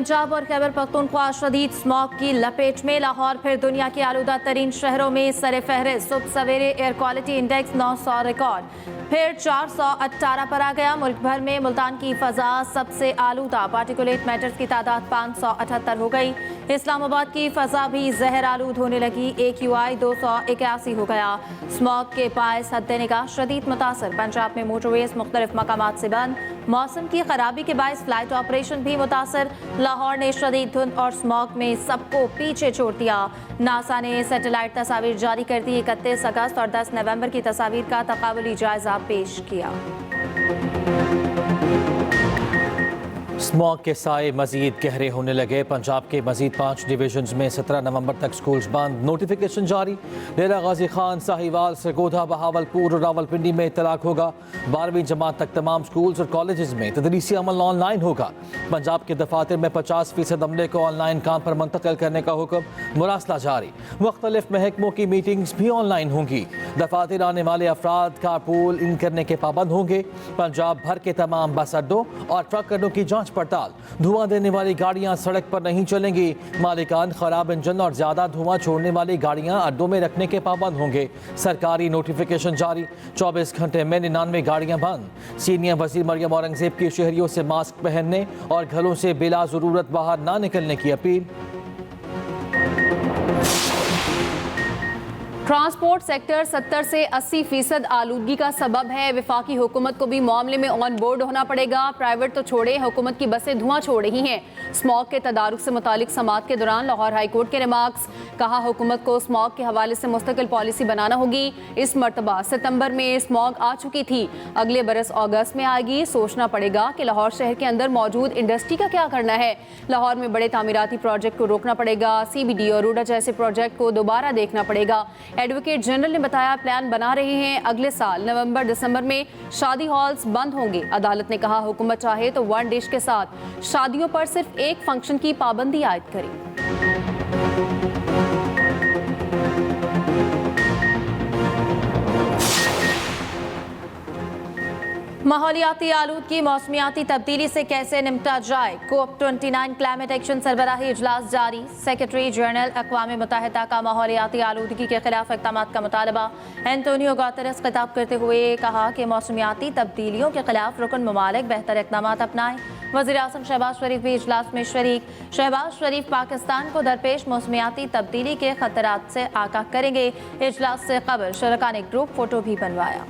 पंजाब और खैबर पख्तूनख्वा शदीद स्मॉग की लपेट में। लाहौर फिर दुनिया के आलूदा तरीन शहरों में सरे फहरिस्त। सुबह सवेरे एयर क्वालिटी इंडेक्स 900 रिकॉर्ड, फिर 418 पर आ गया। मुल्क भर में मुल्तान की फजा सबसे आलूदा, पार्टिकुलेट मैटर्स की तादाद 578 हो गई। इस्लामाबाद की फजा भी जहर आलूद होने लगी, AQI 281 हो गया। स्मॉग के बायस हद्दे निगाह शदीद मुतासर। पंजाब में मोटरवेज मुख्तलिफ मकामात से बंद। मौसम की खराबी के बायस फ्लाइट ऑपरेशन भी मुतासर। लाहौर ने शदीद धुंध और स्मॉग में सबको पीछे छोड़ दिया। नासा ने सैटेलाइट तस्वीर जारी कर दी। 31 अगस्त और 10 नवंबर की तस्वीर का तकाबुली जायजा पेश किया। स्मॉग के साए मजीद गहरे होने लगे। पंजाब के मजीद 5 डिवीजन्स में 17 नवंबर तक स्कूल्स बंद। नोटिफिकेशन जारी। डेरा गाजी खान, साहिवाल, सरगोधा, बहावलपुर और रावलपिंडी में इतलाक होगा। 12वीं जमात तक तमाम स्कूल्स और कॉलेजेस में तदरीसी अमल ऑनलाइन होगा। पंजाब के दफातर में 50% अमले को ऑनलाइन काम पर मुंतकिल करने का हुक्म। मुरासला जारी। मुख्तलिफ महकमों की मीटिंग्स भी ऑनलाइन होंगी। दफातर आने वाले अफराद कारपूल इन करने के पाबंद होंगे। पंजाब भर के तमाम बस अड्डों और ट्रक अड्डों की जांच पड़ताल। धुआं देने वाली गाड़ियां सड़क पर नहीं चलेंगी। मालिकान खराब इंजन और ज्यादा धुआं छोड़ने वाली गाड़ियां अड्डों में रखने के पाबंद होंगे। सरकारी नोटिफिकेशन जारी। 24 घंटे में 99 गाड़ियां बंद। सीनियर वजीर मरियम औरंगजेब की शहरियों से मास्क पहनने और घरों से बिला जरूरत बाहर ना निकलने की अपील। ट्रांसपोर्ट सेक्टर 70 से 80% आलूदगी का सबब है। वफाकी हुकूमत को भी मामले में ऑन बोर्ड होना पड़ेगा। प्राइवेट तो छोड़े, हुकूमत की बसें धुआं छोड़ रही हैं। स्मॉग के तदारुक से मुतालिक समात के दौरान लाहौर हाई कोर्ट के रिमार्क्स। कहा, हुकूमत को स्मॉग के हवाले से मुस्तकिल पॉलिसी बनाना होगी। इस मरतबा सितंबर में स्मॉग आ चुकी थी, अगले बरस अगस्त में आएगी। सोचना पड़ेगा कि लाहौर शहर के अंदर मौजूद इंडस्ट्री का क्या करना है। लाहौर में बड़े तामीराती प्रोजेक्ट को रोकना पड़ेगा। CBD और रूडा जैसे प्रोजेक्ट को दोबारा देखना पड़ेगा। एडवोकेट जनरल ने बताया, प्लान बना रहे हैं। अगले साल नवंबर दिसंबर में शादी हॉल्स बंद होंगे। अदालत ने कहा, हुकूमत चाहे तो वन डिश के साथ शादियों पर सिर्फ एक फंक्शन की पाबंदी आयद करे। माहौलियाती आलूदगी, मौसमियाती तब्दीली से कैसे निपटा जाए। COP29 क्लाइमेट एक्शन सरबराही इजलास जारी। सेक्रेटरी जनरल अक़वाम मुत्तहिदा का माहौलियाती आलूदगी के खिलाफ इक़दाम का मुतालबा। एंटोनियो गुतेरेस खिताब करते हुए कहा कि मौसमियाती तब्दीलियों के खिलाफ रुकन ममालिक बेहतर इक़दाम अपनाएं। वज़ीर आज़म शहबाज शरीफ भी इजलास में शरीक। शहबाज शरीफ पाकिस्तान को दरपेश मौसमियाती तब्दीली के खतरात से आगाह करेंगे। इजलास से कबल शरका ने ग्रुप फोटो भी बनवाया।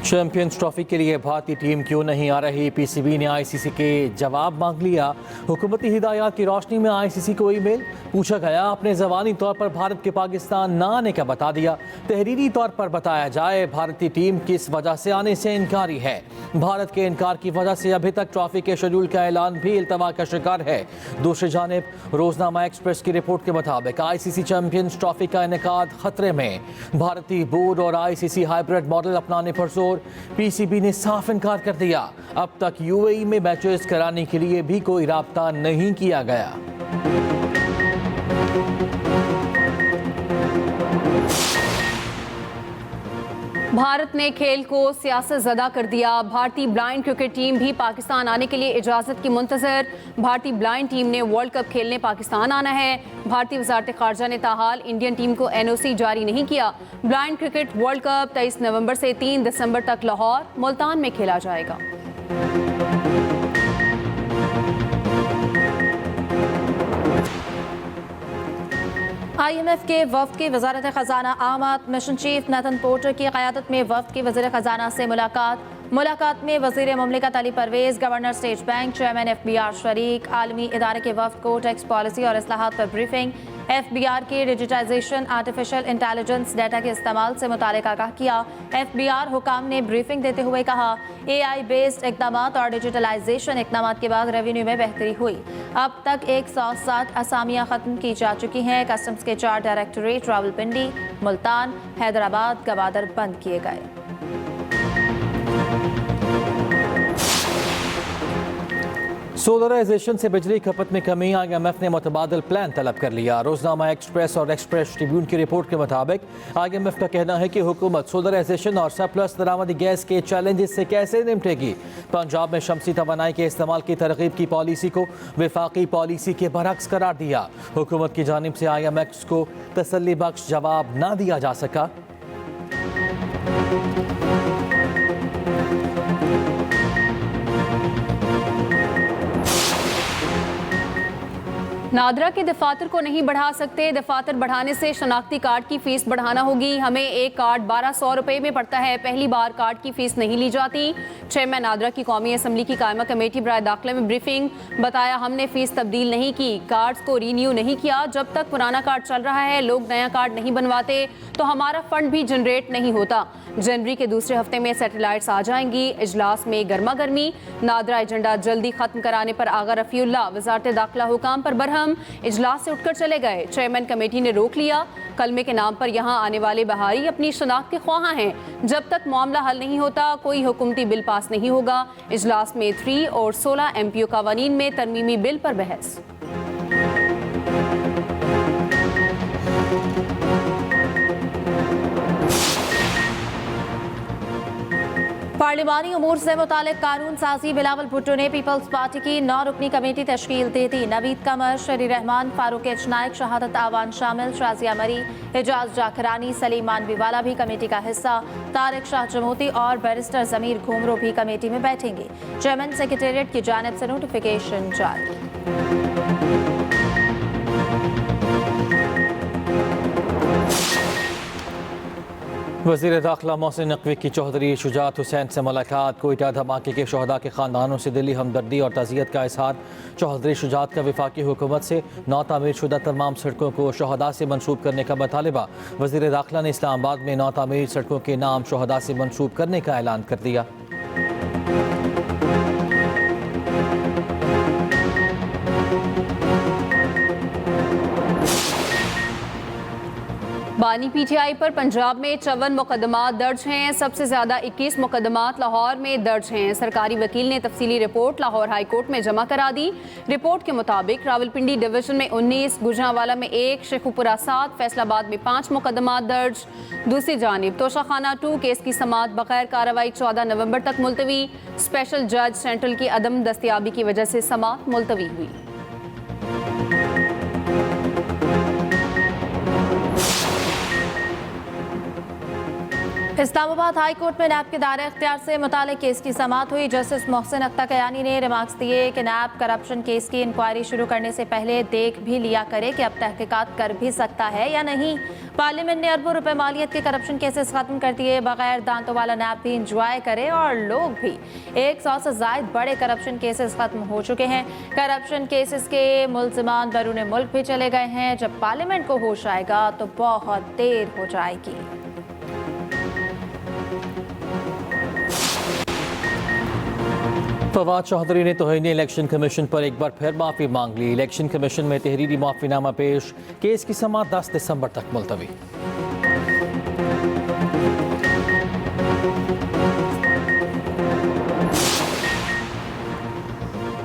चैंपियंस ट्रॉफी के लिए भारतीय टीम क्यों नहीं आ रही। PCB ने ICC के जवाब मांग लिया। हुकूमती हिदायत की रोशनी में ICC को ईमेल। पूछा गया, अपने ज़बानी तौर पर भारत के पाकिस्तान ना आने का बता दिया। तहरीरी तौर पर बताया जाए भारतीय टीम किस वजह से आने से इनकारी है। भारत के इनकार की वजह से अभी तक ट्रॉफी के शेड्यूल का ऐलान भी इल्तवा का शिकार है। दूसरी जानिब रोजनामा एक्सप्रेस की रिपोर्ट के मुताबिक ICC चैंपियंस ट्रॉफी का इनेकाद खतरे में। भारतीय बोर्ड और ICC हाइब्रिड मॉडल अपनाने पर जोर। PCB ने साफ इनकार कर दिया। अब तक UAE में मैचेस कराने के लिए भी कोई राब्ता नहीं किया गया। भारत ने खेल को सियासत ज़दा कर दिया। भारतीय ब्लाइंड क्रिकेट टीम भी पाकिस्तान आने के लिए इजाज़त की मुंतज़र। भारतीय ब्लाइंड टीम ने वर्ल्ड कप खेलने पाकिस्तान आना है। भारतीय वज़ारत ख़ारजा ने ताहाल इंडियन टीम को NOC जारी नहीं किया। ब्लाइंड क्रिकेट वर्ल्ड कप 23 नवंबर से 3 दिसंबर तक लाहौर, मुल्तान में खेला जाएगा। IMF के वफ्द की वजारत खजाना आमद। मिशन चीफ नथन पोर्टर की क़यादत में वफ्द की वज़ीर खजाना से मुलाकात में वज़ीर मुमलिकत Ali Parvez, governor State Bank, chairman FBR शरीक। आलमी इदारे के वफ्द को टैक्स पॉलिसी और इस्लाहात पर ब्रीफिंग। FBR की डिजिटाइजेशन, आर्टिफिशियल इंटेलिजेंस, डाटा के इस्तेमाल से मुतालिक आगाह किया। FBR हुकाम ने ब्रीफिंग देते हुए कहा, AI बेस्ड इकदाम और डिजिटलाइजेशन इकदाम के बाद रेवेन्यू में बेहतरी हुई। अब तक 107 असामियाँ ख़त्म की जा चुकी हैं। कस्टम्स के 4 डायरेक्टरेट रावलपिंडी, मुल्तान, हैदराबाद, गवादर बंद किए गए। सोलराइजेशन से बिजली खपत में कमी, IMF ने मुतबादल प्लान तलब कर लिया। रोजनामा एक्सप्रेस और एक्सप्रेस ट्रिब्यून की रिपोर्ट के मुताबिक IMF का कहना है कि हुकूमत सोलराइजेशन और सरप्लस दरामदी गैस के चैलेंजेस से कैसे निपटेगी। पंजाब में शमसी तवानाई के इस्तेमाल की तरगीब की पॉलिसी को वफाकी पॉलिसी के बरक्स करार दिया। हुकूमत की जानिब से IMF को तसल्ली बख्श जवाब ना दिया जा सका। नादरा के दफातर को नहीं बढ़ा सकते, दफातर बढ़ाने से शनाख्ती कार्ड की फीस बढ़ाना होगी। हमें एक कार्ड 1200 रुपये में पड़ता है, पहली बार कार्ड की फीस नहीं ली जाती। चेयरमैन नादरा की कौमी असम्बली की कायमा कमेटी बराए दाखिला में ब्रीफिंग, बताया हमने फीस तब्दील नहीं की, कार्ड्स को रीन्यू नहीं किया। जब तक पुराना कार्ड चल रहा है, लोग नया कार्ड नहीं बनवाते तो हमारा फंड भी जनरेट नहीं होता। जनवरी के दूसरे हफ्ते में सैटेलाइट्स आ जाएंगी। इजलास में गर्मा गर्मी, नादरा एजेंडा जल्दी खत्म कराने पर आगा रफीउल्लाह वजारत दाखिला हुकाम पर बरहम, इजलास से उठकर चले गए। चेयरमैन कमेटी ने रोक लिया। कलमे के नाम पर यहाँ आने वाले बहारी अपनी शनाख्त के ख्वाहां हैं। जब तक मामला हल नहीं होता कोई हुकूमती बिल पास नहीं होगा। इजलास में 3 और 16 MPO कवानीन में तरमीमी बिल पर बहस। पार्लिमानी उमूर से मुतालिक कानून साजी बिलावल भुट्टो ने पीपल्स पार्टी की 9 रुकनी कमेटी तश्कील दी थी। नवीद कमर, शरी रहमान, फारूक एच नायक, शहादत आवान शामिल, शाजिया मरी, एजाज जाखरानी, सलीमान बिवाला भी कमेटी का हिस्सा। तारिक शाह जमोती और बैरिस्टर जमीर घुमरो भी कमेटी में बैठेंगे। चेयरमैन सेक्रेटेरिएट की जानिब से नोटिफिकेशन जारी। वज़ीर दाखिला मोहसिन नकवी की चौधरी शुजात हुसैन से मुलाकात। कोयटा धमाके के शहदा के ख़ानदानों से दिली हमदर्दी और तज़ियत का इजहार। चौधरी शुजात का वफाकी हुकूमत से नौ तामीर शुदा तमाम सड़कों को शहदा से मनसूब करने का मुतालबा। वज़ीर दाखिला ने इस्लामाबाद में नौ तामीर सड़कों के नाम शहदा से मनसूब करने का ऐलान कर दिया। बानी PTI पर पंजाब में 54 मुकदमात दर्ज हैं। सबसे ज़्यादा 21 मुकदमात लाहौर में दर्ज हैं। सरकारी वकील ने तफसीली रिपोर्ट लाहौर हाई कोर्ट में जमा करा दी। रिपोर्ट के मुताबिक रावलपिंडी डिवीजन में 19, गुजरांवाला में 1, शेखुपुरा 7, फैसलाबाद में 5 मुकदमात दर्ज। दूसरी जानिब तोशाखाना 2 केस की समाअत बगैर कार्रवाई 14 नवंबर तक मुलतवी। स्पेशल जज सेंट्रल की अदम दस्तयाबी की वजह से समाअत मुलतवी हुई। इस्लामाबाद हाई कोर्ट में नैब के दायरे इख्तियार से मुतालिक केस की समाअत हुई। जस्टिस मोहसिन अख्तर कयानी ने रिमार्क्स दिए कि नैब करप्शन केस की इंक्वायरी शुरू करने से पहले देख भी लिया करे कि अब तहकीकात कर भी सकता है या नहीं। पार्लियामेंट ने अरबों रुपए मालियत के करप्शन केसेस खत्म कर दिए। बगैर दांतों वाला नैब भी इंजॉय करे और लोग भी। 100 से जायद बड़े करप्शन केसेस खत्म हो चुके हैं। करप्शन केसेस के मुल्जिमान बैरून मुल्क भी चले गए हैं। जब पार्लियामेंट को होश आएगा तो बहुत देर हो जाएगी। फवाद चौधरी ने तोहिनी इलेक्शन कमीशन पर एक बार फिर माफ़ी मांग ली। इलेक्शन कमीशन में तहरीरी माफ़ीनामा पेश, केस की समाअत 10 दिसंबर तक मुलतवी।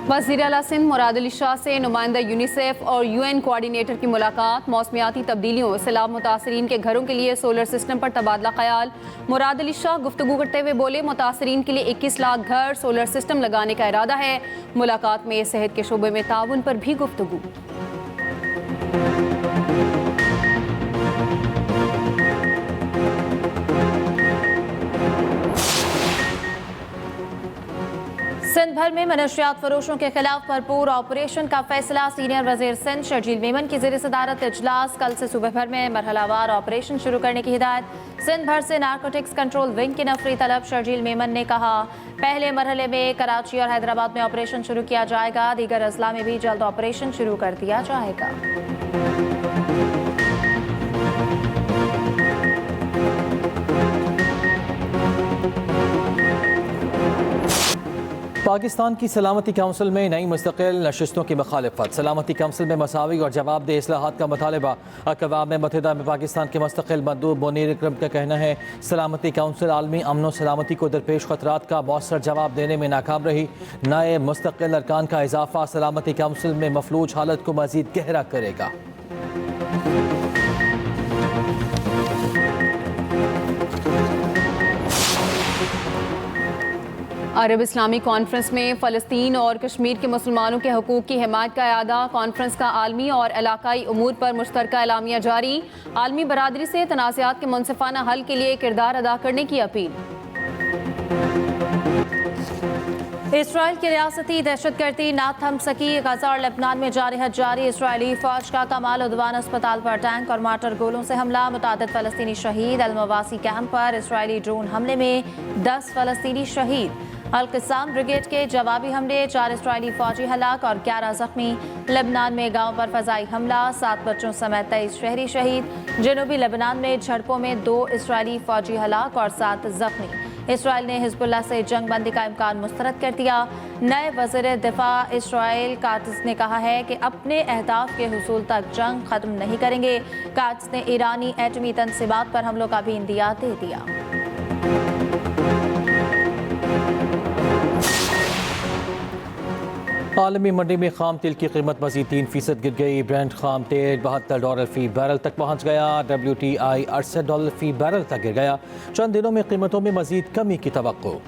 वज़ीर आला सिंध मुराद अली शाह से नुमाइंदा यूनिसेफ और UN कोऑर्डिनेटर की मुलाकात। मौसमियाती तब्दीलियों, सैलाब मुतासरीन के घरों के लिए सोलर सिस्टम पर तबादला ख्याल। मुराद अली शाह गुफ्तगू करते हुए बोले, मुतासरीन के लिए 21 लाख घर सोलर सिस्टम लगाने का इरादा है। मुलाकात में सेहत के शोबे में ताउन पर भी गुफ्तगू। सिंध भर में मनशियात फरोशों के खिलाफ भरपूर ऑपरेशन का फैसला। सीनियर वजीर सिंध शर्जील मेमन की ज़ेर सदारत इजलास। कल से सुबह भर में मरहलावार ऑपरेशन शुरू करने की हिदायत। सिंध भर से नारकोटिक्स कंट्रोल विंग की नफरी तलब। शर्जील मेमन ने कहा, पहले मरहले में कराची और हैदराबाद में ऑपरेशन शुरू किया जाएगा। दीगर अजला में भी जल्द ऑपरेशन शुरू कर दिया जाएगा। पाकिस्तान की सलामती काउंसिल में नई मुस्तकिल नशिस्तों की मुखालफत। सलामती काउंसिल में मसावी और जवाबदेह इस्लाहात का मुतालबा। अक़वाम मुत्तहिदा में पाकिस्तान के मुस्तकिल मंदूब मुनीर इकरम का कहना है सलामती काउंसिल आलमी अमन व सलामती को दरपेश खतरात का मौसर जवाब देने में नाकाम रही। नए मुस्तकिल अरकान का इजाफा सलामती काउंसिल में मफलूज हालत को मजीद गहरा करेगा। अरब इस्लामी कॉन्फ्रेंस में फ़लस्तीन और कश्मीर के मुसलमानों के हकूक़ की हिमायत का इरादा। कॉन्फ्रेंस का आलमी और इलाकाई उमूर पर मुश्तरका एलामिया जारी। आलमी बरादरी से तनाज़ात के मुनसिफाना हल के लिए किरदार अदा करने की अपील। इसराइल की रियासती दहशतगर्दी ना थम सकी। गजा और लेबनान में जारी इसराइली फौज का कमाल उद्वान अस्पताल पर टैंक और मार्टर गोलों से हमला। मुतादिद फ़लस्तीनी शहीद। अलमवासी कैंप पर इसराइली ड्रोन हमले में 10 फ़लस्तीनी शहीद। अल-क़िस्साम ब्रिगेड के जवाबी हमले, 4 इसराइली फौजी हलाक और 11 जख्मी। लेबनान में गांव पर फ़ज़ाई हमला, 7 बच्चों समेत 23 शहरी शहीद। जनूबी लेबनान में झड़पों में 2 इसराइली फौजी हलाक और 7 जख्मी। इसराइल ने हिजबुल्लाह से जंग बंदी का इम्कान मुस्तरद कर दिया। नए वज़ीर दिफा इसराइल कातिस ने कहा है कि अपने अहदाफ के हुसूल तक जंग ख़त्म नहीं करेंगे। कातिस ने ईरानी एटमी तनसीबात पर हमलों का भी इंदिया दे दिया। आलमी मंडी में खाम तेल की कीमत मजीद 3% गिर गई। ब्रेंट खाम तेल $72 फी बैरल तक पहुंच गया। WTI $68 फी बैरल तक गिर गया। चंद दिनों में कीमतों में मजीद कमी की तवक्को।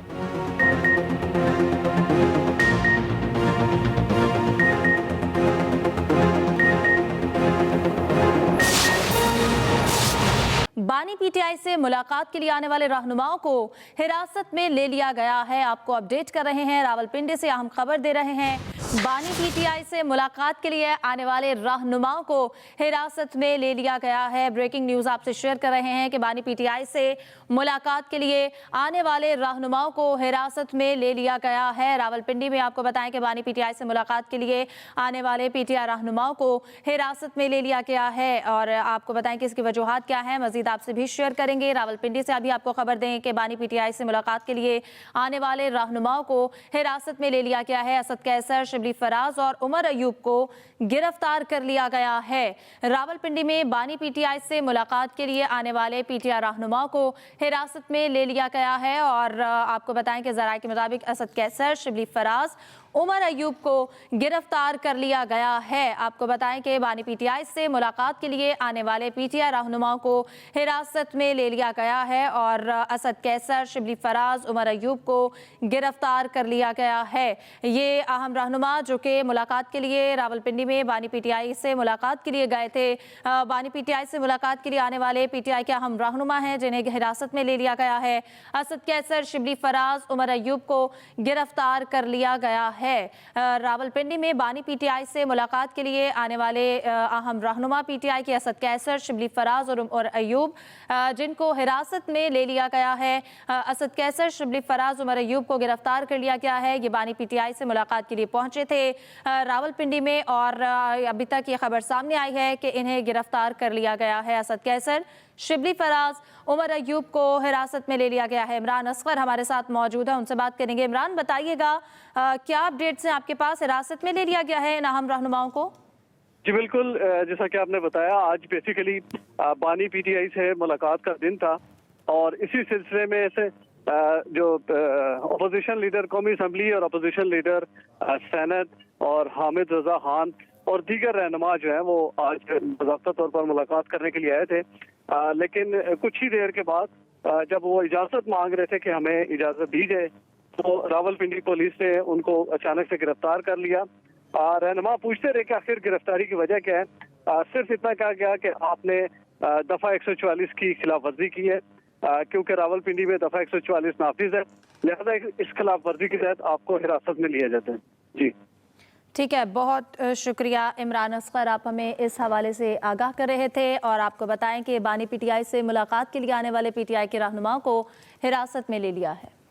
बानी पीटीआई से मुलाकात के लिए आने वाले रहनुमाओं को हिरासत में ले लिया गया है। आपको अपडेट कर रहे हैं, रावलपिंडी से अहम खबर दे रहे हैं। बानी पीटीआई से मुलाकात के लिए आने वाले रहनुमाओं को हिरासत में ले लिया गया है। ब्रेकिंग न्यूज़ आपसे शेयर कर रहे हैं कि बानी पीटीआई से मुलाकात के लिए आने वाले रहनुमाओं को हिरासत में ले लिया गया है। रावलपिंडी में आपको बताएं कि बानी पीटीआई से मुलाकात के लिए आने वाले पीटीआई रहनुमाओं को हिरासत में ले लिया गया है और आपको बताएं कि इसकी वजूहात क्या है, मजीद आपसे भी शेयर करेंगे। रावलपिंडी से अभी आपको खबर दें कि बानी पीटीआई से मुलाकात के लिए आने वाले रहनुमाओं को हिरासत में ले लिया गया है। असद कैसर, शिबली फराज और उमर अयूब को गिरफ्तार कर लिया गया है। रावलपिंडी में बानी पीटीआई से मुलाकात के लिए आने वाले पीटीआई रहनुमाओं को हिरासत में ले लिया गया है और आपको बताएं कि ज़राए के मुताबिक असद कैसर, शिबली फराज, उमर अयूब को गिरफ्तार कर लिया गया है। आपको बताएं कि बानी पीटीआई से मुलाकात के लिए आने वाले पीटीआई रहनुमाओं को हिरासत में ले लिया गया है और असद कैसर, शिबली फराज, उमर अयूब को गिरफ्तार कर लिया गया है। ये अहम रहनुमा जो कि मुलाकात के लिए रावलपिंडी में बानी पीटीआई से मुलाकात के लिए गए थे। बानी पीटीआई से मुलाकात के लिए आने वाले पीटीआई के अहम रहनुमा हैं जिन्हें हिरासत में ले लिया गया है। असद कैसर, शिबली फराज, उमर अयूब को गिरफ्तार कर लिया गया है। रावलपिंडी में बानी पीटीआई से मुलाकात के लिए आने वाले अहम रहनुमा पीटीआई के असद कैसर, शिबली फराज और अयूब जिनको हिरासत में ले लिया गया है। असद कैसर, शिबली फराज, उमर अयूब को गिरफ्तार कर लिया गया है। ये बानी पीटीआई से मुलाकात के लिए पहुंचे थे रावलपिंडी में और अभी तक ये खबर सामने आई है कि इन्हें गिरफ्तार कर लिया गया है। असद कैसर, शिबली फराज, उमर अयूब को हिरासत में ले लिया गया है। इमरान असगर हमारे साथ मौजूद है, उनसे बात करेंगे। इमरान, बताइएगा क्या अपडेट्स हैं आपके पास? हिरासत में ले लिया गया है इन अहम रहनुमाओं को? जी बिल्कुल, जैसा कि आपने बताया आज बेसिकली बानी पीटीआई से मुलाकात का दिन था और इसी सिलसिले में ऐसे जो अपोजिशन लीडर कौमी असम्बली और अपोजिशन लीडर सेनेट और हामिद रजा खान और दीगर रहनुमा जो हैं वो आज बाकायदा तौर पर मुलाकात करने के लिए आए थे। लेकिन कुछ ही देर के बाद जब वो इजाज़त मांग रहे थे कि हमें इजाज़त दी जाए तो रावलपिंडी पुलिस ने उनको अचानक से गिरफ्तार कर लिया। रहनुमा पूछते रहे कि आखिर गिरफ्तारी की वजह क्या है। सिर्फ इतना कहा गया कि आपने दफ़ा 144 की खिलाफ वर्जी की है क्योंकि रावलपिंडी में दफ़ा 144 नाफिज है, लिहाजा इस खिलाफ वर्जी के तहत आपको हिरासत में लिया जाता है। जी ठीक है, बहुत शुक्रिया इमरान असगर, आप हमें इस हवाले से आगाह कर रहे थे और आपको बताएं कि बानी पीटीआई से मुलाकात के लिए आने वाले पीटीआई के रहनुमाओं को हिरासत में ले लिया है।